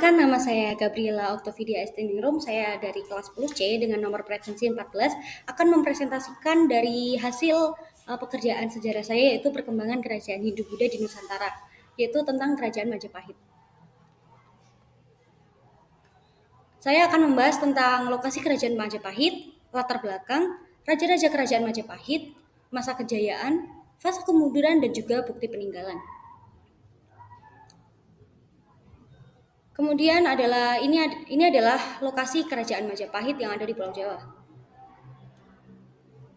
Perkenalkan, nama saya Gabriela Octavidia Estiningrum. Saya dari kelas 10C dengan nomor presensi 14 akan mempresentasikan dari hasil pekerjaan sejarah saya, yaitu perkembangan kerajaan Hindu-Buddha di Nusantara, yaitu tentang kerajaan Majapahit. Saya akan membahas tentang lokasi kerajaan Majapahit, latar belakang, raja-raja kerajaan Majapahit, masa kejayaan, fase kemunduran, dan juga bukti peninggalan. Kemudian ini adalah lokasi kerajaan Majapahit yang ada di Pulau Jawa.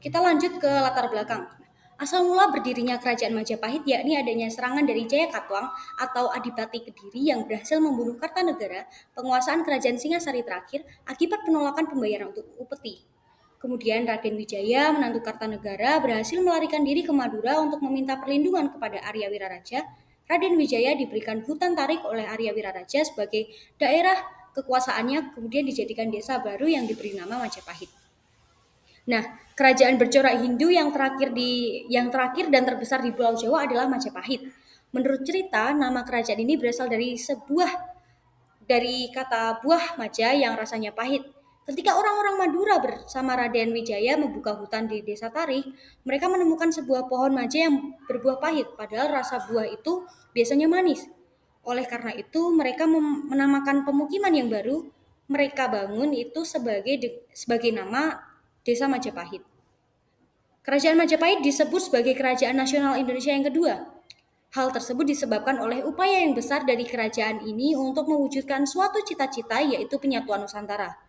Kita lanjut ke latar belakang. Asal mula berdirinya kerajaan Majapahit yakni adanya serangan dari Jaya Katuang atau Adipati Kediri yang berhasil membunuh Kartanegara, penguasaan kerajaan Singasari terakhir akibat penolakan pembayaran untuk upeti. Kemudian Raden Wijaya, menantu Kartanegara, berhasil melarikan diri ke Madura untuk meminta perlindungan kepada Arya Wiraraja. Raden Wijaya diberikan hutan tarik oleh Arya Wiraraja sebagai daerah kekuasaannya, kemudian dijadikan desa baru yang diberi nama Majapahit. Nah, kerajaan bercorak Hindu yang terakhir dan terbesar di Pulau Jawa adalah Majapahit. Menurut cerita, nama kerajaan ini berasal dari kata buah maja yang rasanya pahit. Ketika orang-orang Madura bersama Raden Wijaya membuka hutan di Desa Tarik, mereka menemukan sebuah pohon maja yang berbuah pahit, padahal rasa buah itu biasanya manis. Oleh karena itu, mereka menamakan pemukiman yang baru mereka bangun itu sebagai nama Desa Majapahit. Kerajaan Majapahit disebut sebagai Kerajaan Nasional Indonesia yang kedua. Hal tersebut disebabkan oleh upaya yang besar dari kerajaan ini untuk mewujudkan suatu cita-cita, yaitu penyatuan Nusantara.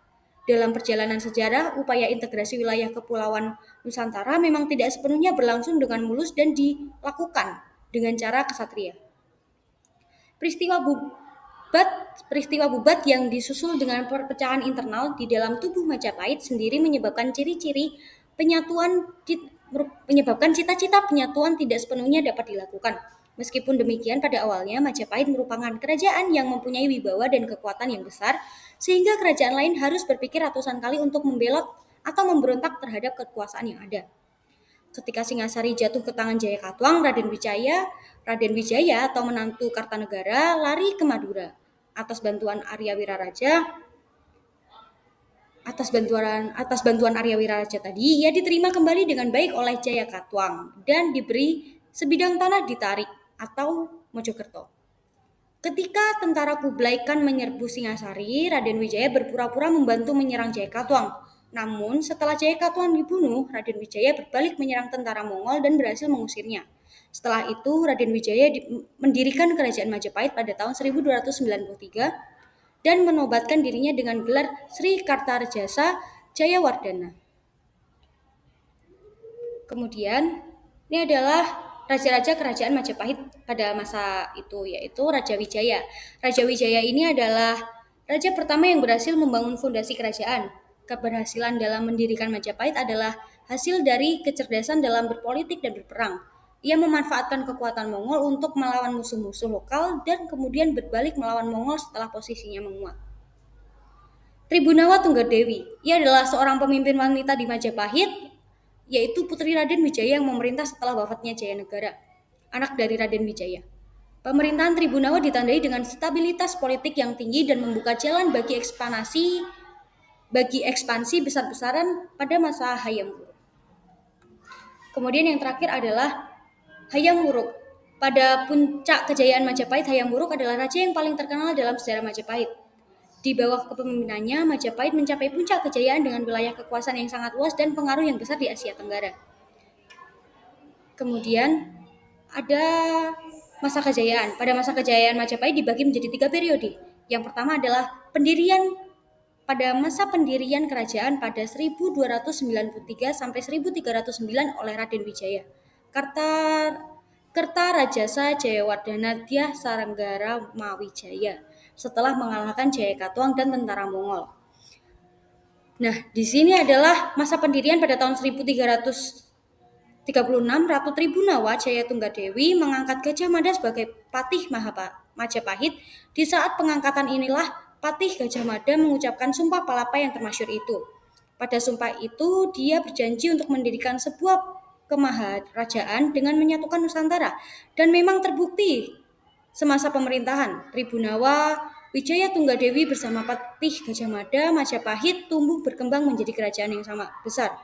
Dalam perjalanan sejarah, upaya integrasi wilayah kepulauan Nusantara memang tidak sepenuhnya berlangsung dengan mulus dan dilakukan dengan cara kesatria. Peristiwa Bubat yang disusul dengan perpecahan internal di dalam tubuh Majapahit sendiri menyebabkan cita-cita penyatuan tidak sepenuhnya dapat dilakukan. Meskipun demikian, pada awalnya Majapahit merupakan kerajaan yang mempunyai wibawa dan kekuatan yang besar, sehingga kerajaan lain harus berpikir ratusan kali untuk membelot atau memberontak terhadap kekuasaan yang ada. Ketika Singasari jatuh ke tangan Jaya Katuang, Raden Wijaya atau menantu Kartanegara lari ke Madura. Atas bantuan Arya Wiraraja tadi, ia diterima kembali dengan baik oleh Jaya Katuang dan diberi sebidang tanah di Tarik atau Mojokerto. Ketika tentara Kublai Khan menyerbu Singasari, Raden Wijaya berpura-pura membantu menyerang Jaya Katuang. Namun, setelah Jaya Katuang dibunuh, Raden Wijaya berbalik menyerang tentara Mongol dan berhasil mengusirnya. Setelah itu, Raden Wijaya mendirikan kerajaan Majapahit pada tahun 1293 dan menobatkan dirinya dengan gelar Sri Kartarejasa Jayawardhana. Kemudian, ini adalah raja-raja kerajaan Majapahit pada masa itu, yaitu Raja Wijaya. Raja Wijaya ini adalah raja pertama yang berhasil membangun fondasi kerajaan. Keberhasilan dalam mendirikan Majapahit adalah hasil dari kecerdasan dalam berpolitik dan berperang. Ia memanfaatkan kekuatan Mongol untuk melawan musuh-musuh lokal dan kemudian berbalik melawan Mongol setelah posisinya menguat. Tribunawa Tunggadewi, ia adalah seorang pemimpin wanita di Majapahit, yaitu putri Raden Wijaya yang memerintah setelah wafatnya Jayanegara, anak dari Raden Wijaya. Pemerintahan Tribunawa ditandai dengan stabilitas politik yang tinggi dan membuka jalan bagi ekspansi besar-besaran pada masa Hayam Wuruk. Kemudian yang terakhir adalah Hayam Wuruk. Pada puncak kejayaan Majapahit, Hayam Wuruk adalah raja yang paling terkenal dalam sejarah Majapahit. Di bawah kepemimpinannya, Majapahit mencapai puncak kejayaan dengan wilayah kekuasaan yang sangat luas dan pengaruh yang besar di Asia Tenggara. Kemudian ada masa kejayaan. Pada masa kejayaan Majapahit dibagi menjadi 3 periode. Yang pertama adalah pada masa pendirian kerajaan pada 1293 sampai 1309 oleh Raden Wijaya. Kertarejasa Jayawardhana Dyah Saranggara Mawijaya setelah mengalahkan Jaya Katuang dan tentara Mongol. Nah, di sini adalah masa pendirian pada tahun 1336, Ratu Tribunawa Jaya Tunggadewi mengangkat Gajah Mada sebagai Patih Majapahit. Di saat pengangkatan inilah Patih Gajah Mada mengucapkan sumpah palapa yang termasyhur itu. Pada sumpah itu, dia berjanji untuk mendirikan sebuah kemaharajaan dengan menyatukan Nusantara, dan memang terbukti semasa pemerintahan Tribunawa Wijaya Tunggadewi bersama Patih Gajah Mada Majapahit tumbuh berkembang menjadi kerajaan yang sama besar.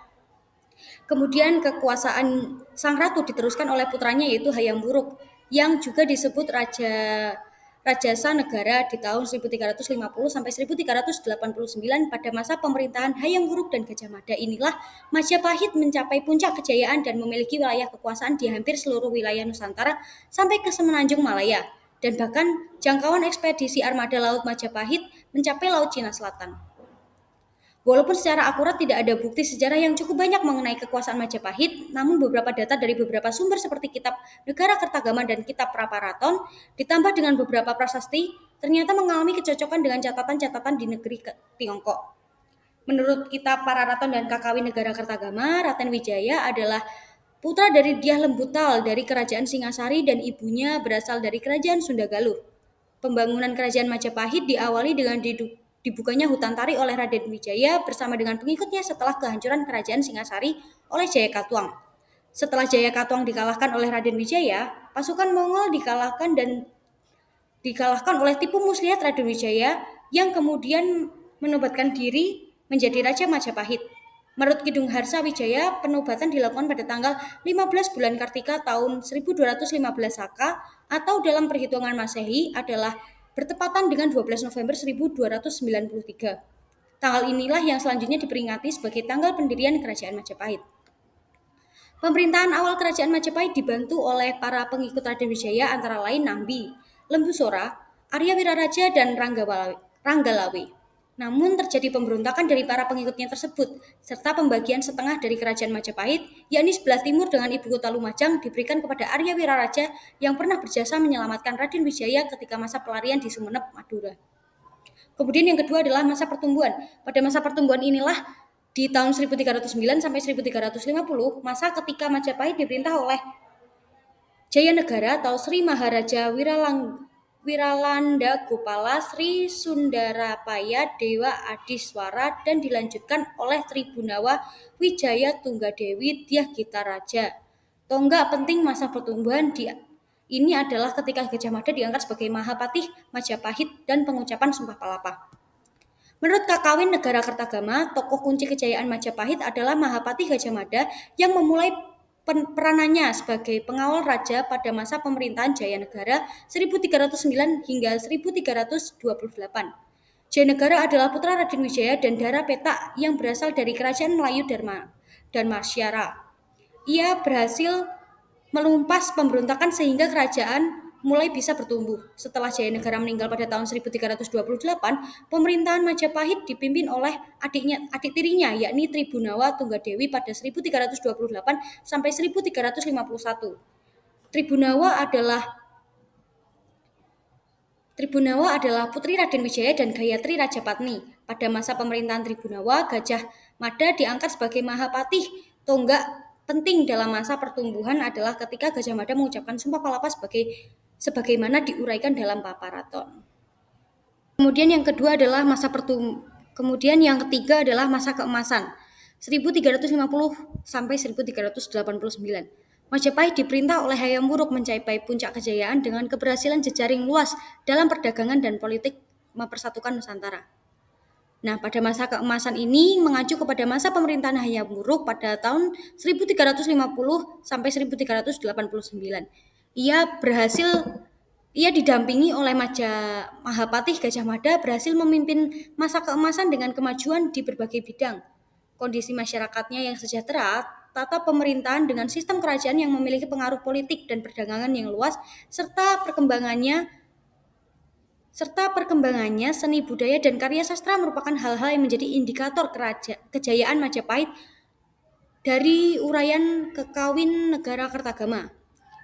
Kemudian kekuasaan sang ratu diteruskan oleh putranya yaitu Hayam Wuruk yang juga disebut Rajasa Negara di tahun 1350 sampai 1389. Pada masa pemerintahan Hayam Wuruk dan Gajah Mada inilah Majapahit mencapai puncak kejayaan dan memiliki wilayah kekuasaan di hampir seluruh wilayah Nusantara sampai ke Semenanjung Malaya, dan bahkan jangkauan ekspedisi armada laut Majapahit mencapai Laut Cina Selatan. Walaupun secara akurat tidak ada bukti sejarah yang cukup banyak mengenai kekuasaan Majapahit, namun beberapa data dari beberapa sumber seperti Kitab Negara Kertagama dan Kitab Praparaton, ditambah dengan beberapa prasasti, ternyata mengalami kecocokan dengan catatan-catatan di negeri Tiongkok. Menurut Kitab Pararaton dan Kakawin Negara Kertagama, Raden Wijaya adalah putra dari Dyah Lembutal dari Kerajaan Singasari dan ibunya berasal dari Kerajaan Sunda Galuh. Pembangunan Kerajaan Majapahit diawali dengan dibukanya hutan tari oleh Raden Wijaya bersama dengan pengikutnya setelah kehancuran Kerajaan Singasari oleh Jayakatwang. Setelah Jayakatwang dikalahkan oleh Raden Wijaya, pasukan Mongol dikalahkan oleh Tipu Muslihat Raden Wijaya yang kemudian menobatkan diri menjadi Raja Majapahit. Menurut Kidung Harsa Wijaya, penobatan dilakukan pada tanggal 15 bulan Kartika tahun 1215 Saka atau dalam perhitungan Masehi adalah bertepatan dengan 12 November 1293. Tanggal inilah yang selanjutnya diperingati sebagai tanggal pendirian Kerajaan Majapahit. Pemerintahan awal Kerajaan Majapahit dibantu oleh para pengikut Raden Wijaya antara lain Nambi, Lembu Sora, Arya Wiraraja, dan Ranggalawe. Namun terjadi pemberontakan dari para pengikutnya tersebut, serta pembagian setengah dari Kerajaan Majapahit, yakni sebelah timur dengan ibu kota Lumajang, diberikan kepada Arya Wiraraja yang pernah berjasa menyelamatkan Raden Wijaya ketika masa pelarian di Sumeneb, Madura. Kemudian yang kedua adalah masa pertumbuhan. Pada masa pertumbuhan inilah di tahun 1309 sampai 1350, masa ketika Majapahit diperintah oleh Jayanegara atau Sri Maharaja Wiralanda Gopala Sri Sundarapaya Dewa Adiswara dan dilanjutkan oleh Tribunawa Wijaya Tunggadewi Dyah Gita Raja. Tonggak penting masa pertumbuhan ini adalah ketika Gajah Mada diangkat sebagai Mahapatih Majapahit dan pengucapan Sumpah Palapa. Menurut Kakawin Negara Kertagama, tokoh kunci kejayaan Majapahit adalah Mahapatih Gajah Mada yang memulai peranannya sebagai pengawal raja pada masa pemerintahan Jayanegara 1309 hingga 1328. Jayanegara adalah putra Raden Wijaya dan Dara Petak yang berasal dari Kerajaan Melayu dan Masyara. Ia berhasil melumpas pemberontakan sehingga kerajaan mulai bisa bertumbuh. Setelah Jayanegara meninggal pada tahun 1328, pemerintahan Majapahit dipimpin oleh adik tirinya yakni Tribunawa Tunggadewi pada 1328 sampai 1351. Tribunawa adalah putri Raden Wijaya dan Gayatri Rajapatni. Pada masa pemerintahan Tribunawa, Gajah Mada diangkat sebagai Mahapatih. Tonggak penting dalam masa pertumbuhan adalah ketika Gajah Mada mengucapkan Sumpah Palapa sebagaimana diuraikan dalam Paparaton. Kemudian yang ketiga adalah masa keemasan 1350 sampai 1389. Majapahit diperintah oleh Hayam Wuruk mencapai puncak kejayaan dengan keberhasilan jejaring luas dalam perdagangan dan politik mempersatukan Nusantara. Nah, pada masa keemasan ini mengacu kepada masa pemerintahan Hayam Wuruk pada tahun 1350 sampai 1389. Ia didampingi oleh Mahapatih Gajah Mada berhasil memimpin masa keemasan dengan kemajuan di berbagai bidang. Kondisi masyarakatnya yang sejahtera, tata pemerintahan dengan sistem kerajaan yang memiliki pengaruh politik dan perdagangan yang luas, serta perkembangannya seni budaya dan karya sastra merupakan hal-hal yang menjadi indikator kejayaan Majapahit dari uraian Kakawin Negara Kertagama.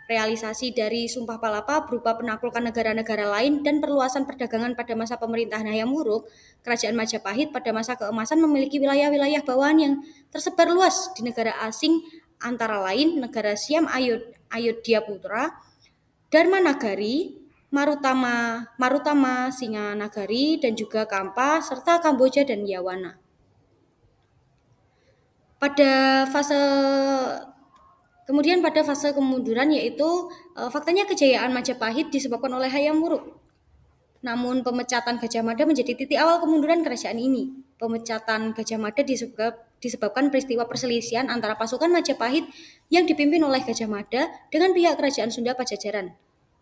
Realisasi dari Sumpah Palapa berupa penaklukan negara-negara lain dan perluasan perdagangan pada masa pemerintahan Hayam Wuruk, Kerajaan Majapahit pada masa keemasan memiliki wilayah-wilayah bawahan yang tersebar luas di negara asing antara lain negara Siam Ayodhyaputra, Dharmanagari, Marutama Singanagari, dan juga Kampa, serta Kamboja dan Yawana. Pada fase kemunduran yaitu faktanya kejayaan Majapahit disebabkan oleh Hayam Wuruk. Namun pemecatan Gajah Mada menjadi titik awal kemunduran kerajaan ini. Pemecatan Gajah Mada disebabkan peristiwa perselisihan antara pasukan Majapahit yang dipimpin oleh Gajah Mada dengan pihak kerajaan Sunda Pajajaran.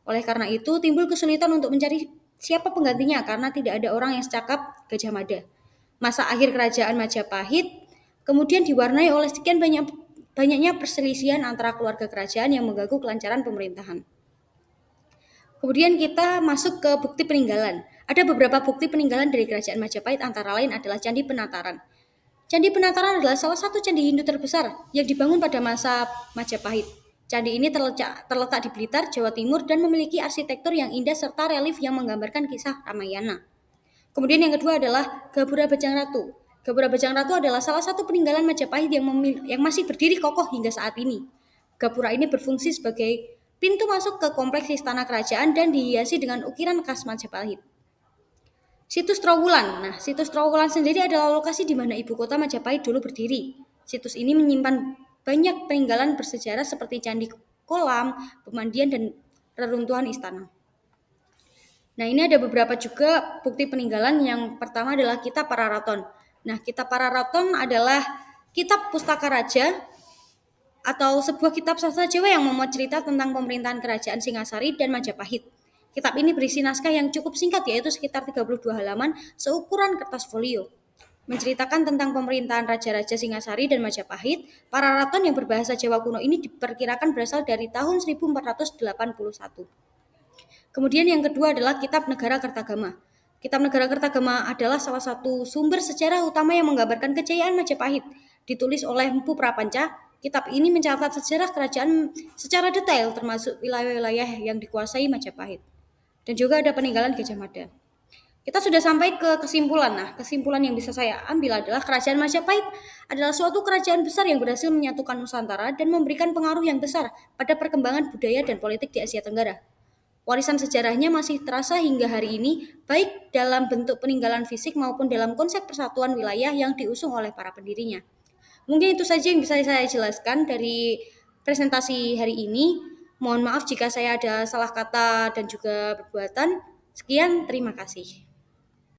Oleh karena itu, timbul kesulitan untuk mencari siapa penggantinya karena tidak ada orang yang secakap Gajah Mada. Masa akhir kerajaan Majapahit kemudian diwarnai oleh sekian banyaknya perselisihan antara keluarga kerajaan yang mengganggu kelancaran pemerintahan. Kemudian kita masuk ke bukti peninggalan. Ada beberapa bukti peninggalan dari kerajaan Majapahit, antara lain adalah Candi Penataran. Candi Penataran adalah salah satu candi Hindu terbesar yang dibangun pada masa Majapahit. Candi ini terletak di Blitar, Jawa Timur dan memiliki arsitektur yang indah serta relief yang menggambarkan kisah Ramayana. Kemudian yang kedua adalah Gapura Bajang Ratu. Gapura Bajang Ratu adalah salah satu peninggalan Majapahit yang masih berdiri kokoh hingga saat ini. Gapura ini berfungsi sebagai pintu masuk ke kompleks istana kerajaan dan dihiasi dengan ukiran khas Majapahit. Situs Trowulan. Nah, situs Trowulan sendiri adalah lokasi di mana ibu kota Majapahit dulu berdiri. Situs ini menyimpan banyak peninggalan bersejarah seperti candi kolam, pemandian, dan reruntuhan istana. Nah, ini ada beberapa juga bukti peninggalan. Yang pertama adalah Kitab Pararaton. Nah, Kitab Pararaton adalah kitab pustaka raja atau sebuah kitab sastra Jawa yang memuat cerita tentang pemerintahan kerajaan Singasari dan Majapahit. Kitab ini berisi naskah yang cukup singkat, yaitu sekitar 32 halaman seukuran kertas folio. Menceritakan tentang pemerintahan Raja-Raja Singasari dan Majapahit. Pararaton yang berbahasa Jawa kuno ini diperkirakan berasal dari tahun 1481. Kemudian yang kedua adalah Kitab Negara Kertagama. Kitab Negara Kertagama adalah salah satu sumber sejarah utama yang menggambarkan kejayaan Majapahit. Ditulis oleh Mpu Prapanca, kitab ini mencatat sejarah kerajaan secara detail termasuk wilayah-wilayah yang dikuasai Majapahit. Dan juga ada peninggalan Gajah Mada. Kita sudah sampai ke kesimpulan. Nah, kesimpulan yang bisa saya ambil adalah kerajaan Majapahit adalah suatu kerajaan besar yang berhasil menyatukan Nusantara dan memberikan pengaruh yang besar pada perkembangan budaya dan politik di Asia Tenggara. Warisan sejarahnya masih terasa hingga hari ini, baik dalam bentuk peninggalan fisik maupun dalam konsep persatuan wilayah yang diusung oleh para pendirinya. Mungkin itu saja yang bisa saya jelaskan dari presentasi hari ini. Mohon maaf jika saya ada salah kata dan juga perbuatan. Sekian, terima kasih.